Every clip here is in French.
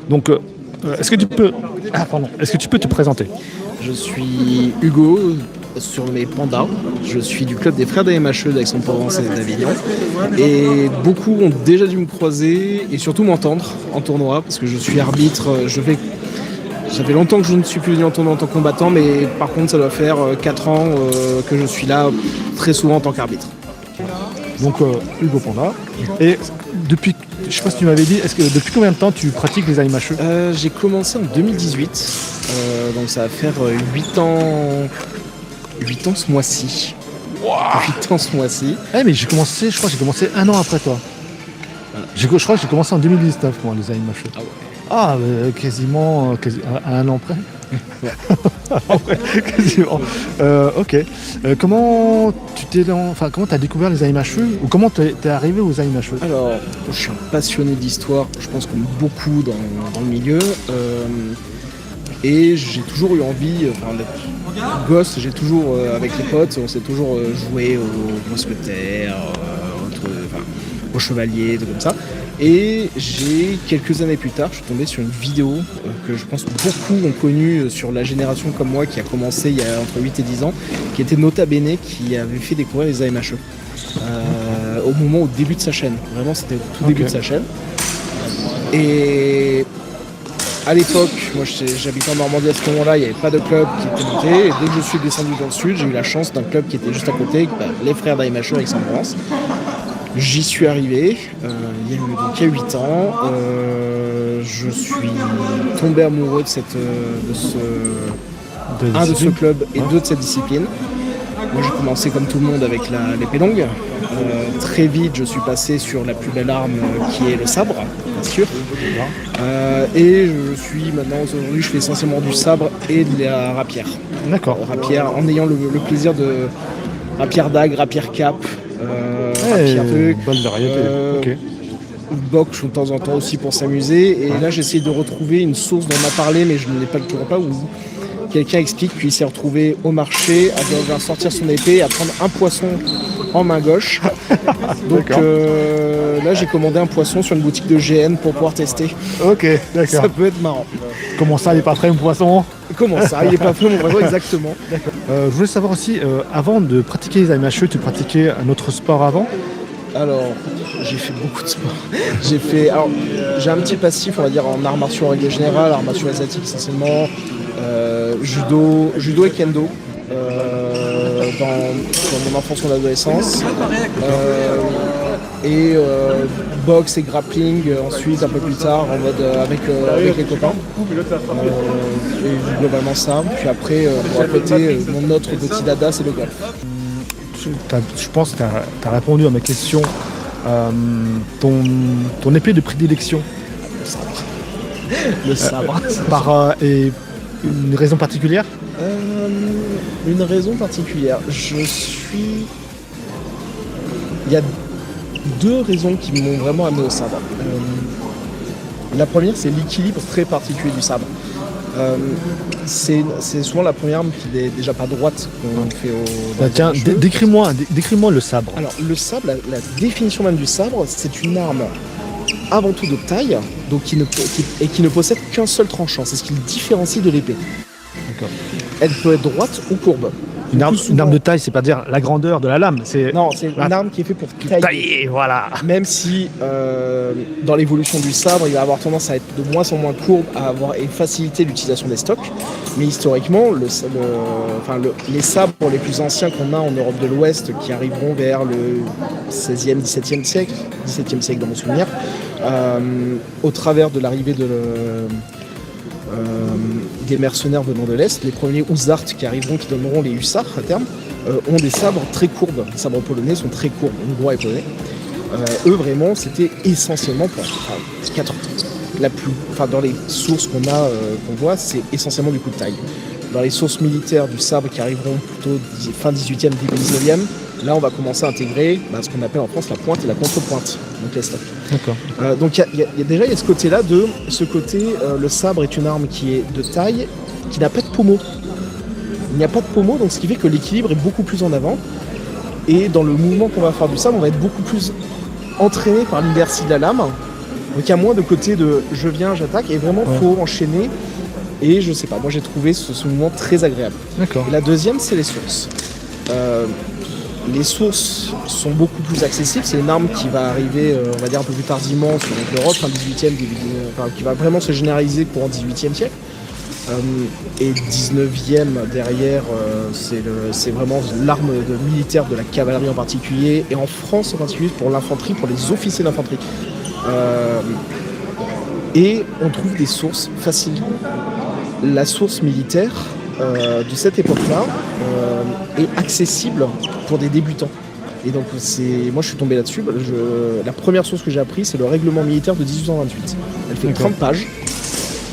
Donc, est-ce que tu peux te présenter? Je suis Hugo sur mes pandas. Je suis du club des frères des MHE d'Aix-en-Provence et d'Avignon. Et beaucoup ont déjà dû me croiser et surtout m'entendre en tournoi parce que je suis arbitre. Ça fait longtemps que je ne suis plus venu en tournoi en tant que combattant, mais par contre ça doit faire 4 ans que je suis là très souvent en tant qu'arbitre. Donc, Hugo Panda. Et depuis, je sais pas si tu m'avais dit, depuis combien de temps tu pratiques les AMHE? J'ai commencé en 2018, donc ça va faire 8 ans ce mois-ci. Wow. 8 ans ce mois-ci. Mais je crois que j'ai commencé un an après toi. Voilà. Je crois que j'ai commencé en 2019, moi, les AMHE. Ah ouais. Quasiment à un an près. Quasiment. Ok. Comment t'as découvert les AMHE ou comment t'es arrivé aux AMHE? Alors, je suis un passionné d'histoire, je pense comme beaucoup dans le milieu. Et j'ai toujours eu envie, d'être gosse, j'ai toujours, avec les potes, on s'est toujours joué aux mousquetaires, aux chevaliers, tout comme ça. Et quelques années plus tard, je suis tombé sur une vidéo que je pense beaucoup ont connue sur la génération comme moi qui a commencé il y a entre 8 et 10 ans, qui était Nota Bene, qui avait fait découvrir les AMHE au début de sa chaîne. Vraiment, c'était au tout début de sa chaîne. Et à l'époque, moi j'habitais en Normandie à ce moment-là, il n'y avait pas de club qui était monté. Et dès que je suis descendu dans le sud, j'ai eu la chance d'un club qui était juste à côté, les frères d'AMHE Aix-en-Provence. J'y suis arrivé il y a 8 ans. Je suis tombé amoureux de ce club et de cette discipline. Moi j'ai commencé comme tout le monde avec l'épée longue. Très vite je suis passé sur la plus belle arme qui est le sabre, bien sûr. Et aujourd'hui je fais essentiellement du sabre et de la rapière. D'accord. Rapière en ayant le plaisir de rapière dague, rapière cap. Bonne variété. Ok. Boxe de temps en temps aussi pour s'amuser. Et là, j'essaie de retrouver une source dont on m'a parlé, mais je ne l'ai pas toujours pas, où quelqu'un explique qu'il s'est retrouvé au marché à devoir sortir son épée et à prendre un poisson en main gauche. Donc là, j'ai commandé un poisson sur une boutique de GN pour pouvoir tester. Ok, d'accord. Ça peut être marrant. Comment ça, il n'est pas prêt, mon poisson? Comment ça, il n'est pas prêt, mon poisson? Exactement. Je voulais savoir aussi, avant de pratiquer les AMHE, tu pratiquais un autre sport avant? Alors, j'ai fait beaucoup de sport. J'ai un petit passif, on va dire, en arts martiaux en règle générale, arts martiaux asiatiques essentiellement, judo et kendo. Dans mon enfance ou mon adolescence. Boxe et grappling ensuite un peu plus tard en mode avec les copains. Et globalement ça. Puis après, pour à côté, mon autre petit dada, c'est le golf. Je pense que tu as répondu à ma question. Ton épée de prédilection? Le sabre. Et une raison particulière? Une raison particulière. Il y a 2 raisons qui m'ont vraiment amené au sabre. La première, c'est l'équilibre très particulier du sabre. C'est souvent la première arme qui n'est déjà pas droite qu'on fait au. Tiens, décris-moi le sabre. Alors, le sabre, la définition même du sabre, c'est une arme avant tout de taille, donc qui ne possède qu'un seul tranchant. C'est ce qui le différencie de l'épée. D'accord. Elle peut être droite ou courbe. Une arme de taille, c'est pas dire la grandeur de la lame. Non, c'est une arme qui est faite pour tailler. Voilà. Même si dans l'évolution du sabre, il va avoir tendance à être de moins en moins courbe, et faciliter l'utilisation des stocks. Mais historiquement, les sabres les plus anciens qu'on a en Europe de l'Ouest, qui arriveront vers le 16e, 17e siècle dans mon souvenir, au travers de l'arrivée des mercenaires venant de l'Est, les premiers Hussards qui arriveront, qui donneront les hussards à terme, ont des sabres très courbes. Les sabres polonais sont très courbes, hongrois et polonais. Eux vraiment, c'était essentiellement dans les sources qu'on voit, c'est essentiellement du coup de taille. Dans les sources militaires du sabre qui arriveront plutôt fin 18e, début 19e, là on va commencer à intégrer ce qu'on appelle en France la pointe et la contre-pointe, donc les stocks. D'accord. Donc il y a ce côté-là le sabre est une arme qui est de taille, qui n'a pas de pommeau. Il n'y a pas de pommeau, donc ce qui fait que l'équilibre est beaucoup plus en avant. Et dans le mouvement qu'on va faire du sabre, on va être beaucoup plus entraîné par l'inertie de la lame Donc il y a moins de côté de je viens, j'attaque, et vraiment faut enchaîner. Et je sais pas, moi j'ai trouvé ce mouvement très agréable. D'accord. Et la deuxième, c'est les sources. Les sources sont beaucoup plus accessibles. C'est une arme qui va arriver, on va dire, un peu plus tardivement sur l'Europe, fin 18e, qui va vraiment se généraliser pour le 18e siècle. Et 19e derrière, c'est vraiment l'arme militaire de la cavalerie en particulier, et en France en particulier pour l'infanterie, pour les officiers d'infanterie. Et on trouve des sources faciles. La source militaire de cette époque-là est accessible pour des débutants. Et donc moi je suis tombé là-dessus. La première source que j'ai appris, c'est le règlement militaire de 1828. Elle fait 30 pages.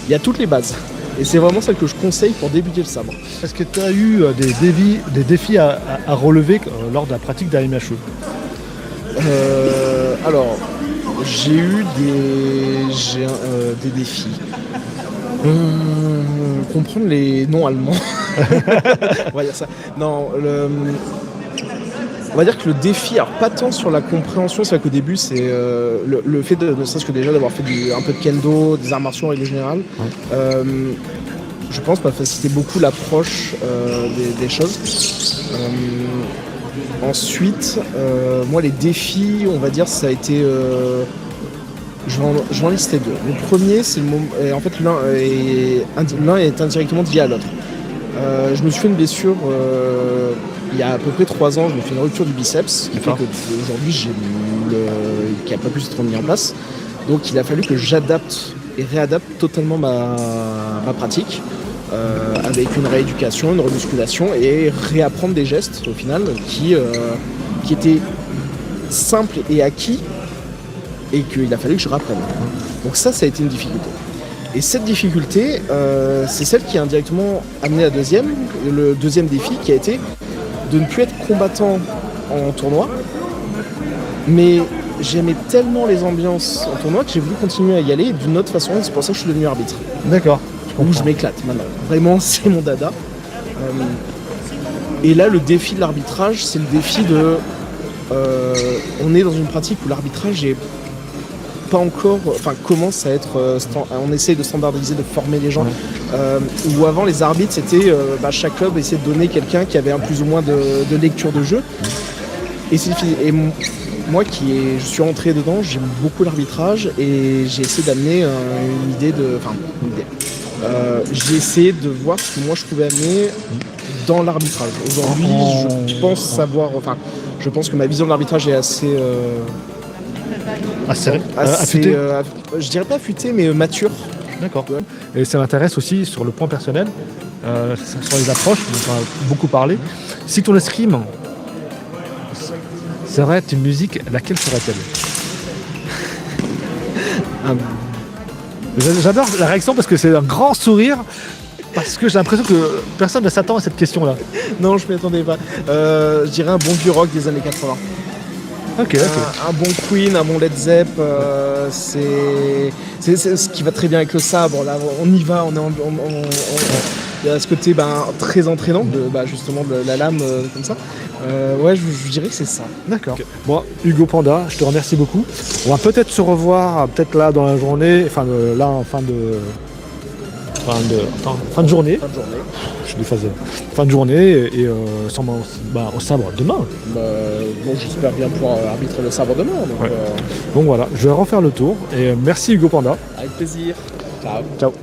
Il y a toutes les bases. Et c'est vraiment celle que je conseille pour débuter le sabre. Est-ce que tu as eu des défis à relever lors de la pratique d'un MHE? Alors, j'ai eu des défis. Comprendre les noms allemands. On va dire ça. Non, on va dire que le défi, alors pas tant sur la compréhension, c'est vrai qu'au début, c'est le fait de, ne serait-ce que déjà d'avoir fait un peu de kendo, des arts martiaux en règle générale. Je pense m'a facilité beaucoup l'approche des choses. Ensuite, moi les défis, on va dire, ça a été... je vais en lister deux. Le premier, c'est le moment... En fait, l'un est indirectement lié à l'autre. Je me suis fait une blessure il y a à peu près 3 ans. Je me suis fait une rupture du biceps, qui fait qu'aujourd'hui, qui n'a pas pu être mis en place. Donc il a fallu que j'adapte et réadapte totalement ma pratique. Avec une rééducation, une remusculation et réapprendre des gestes au final qui étaient simples et acquis et qu'il a fallu que je rapprenne. Donc ça a été une difficulté. Et cette difficulté, c'est celle qui a indirectement amené le deuxième défi qui a été de ne plus être combattant en tournoi, mais j'aimais tellement les ambiances en tournoi que j'ai voulu continuer à y aller d'une autre façon, c'est pour ça que je suis devenu arbitre. D'accord. Où je m'éclate maintenant. Vraiment, c'est mon dada. Et là, le défi de l'arbitrage, c'est le défi de... on est dans une pratique où l'arbitrage est pas encore... Enfin, commence à être... on essaye de standardiser, de former les gens. Où avant, les arbitres, c'était... chaque club essayait de donner quelqu'un qui avait un plus ou moins de lecture de jeu. Et moi, je suis rentré dedans, j'aime beaucoup l'arbitrage et j'ai essayé d'amener une idée de... Enfin, une idée. J'ai essayé de voir ce que moi je pouvais amener dans l'arbitrage. Aujourd'hui, je pense que ma vision de l'arbitrage est assez affûtée. Je dirais pas affûtée, mais mature. D'accord. Et ça m'intéresse aussi sur le point personnel, sur les approches, dont on a beaucoup parlé. Si ton escrime serait une musique, laquelle serait-elle? J'adore la réaction parce que c'est un grand sourire, parce que j'ai l'impression que personne ne s'attend à cette question-là. Non, je ne m'y attendais pas. Je dirais un bon vieux rock des années 80. Ok. Un bon Queen, un bon Led Zepp, c'est ce qui va très bien avec le sabre. Là, on y va, il y a ce côté très entraînant, justement de la lame comme ça. Je dirais que c'est ça. D'accord. Okay. Bon, Hugo Panda, je te remercie beaucoup. On va peut-être se revoir, peut-être là dans la journée, fin de journée. Je suis déphasé. Fin de journée et au sabre demain. J'espère bien pouvoir arbitrer le sabre demain. Donc voilà, je vais refaire le tour et merci Hugo Panda. Avec plaisir. Ciao.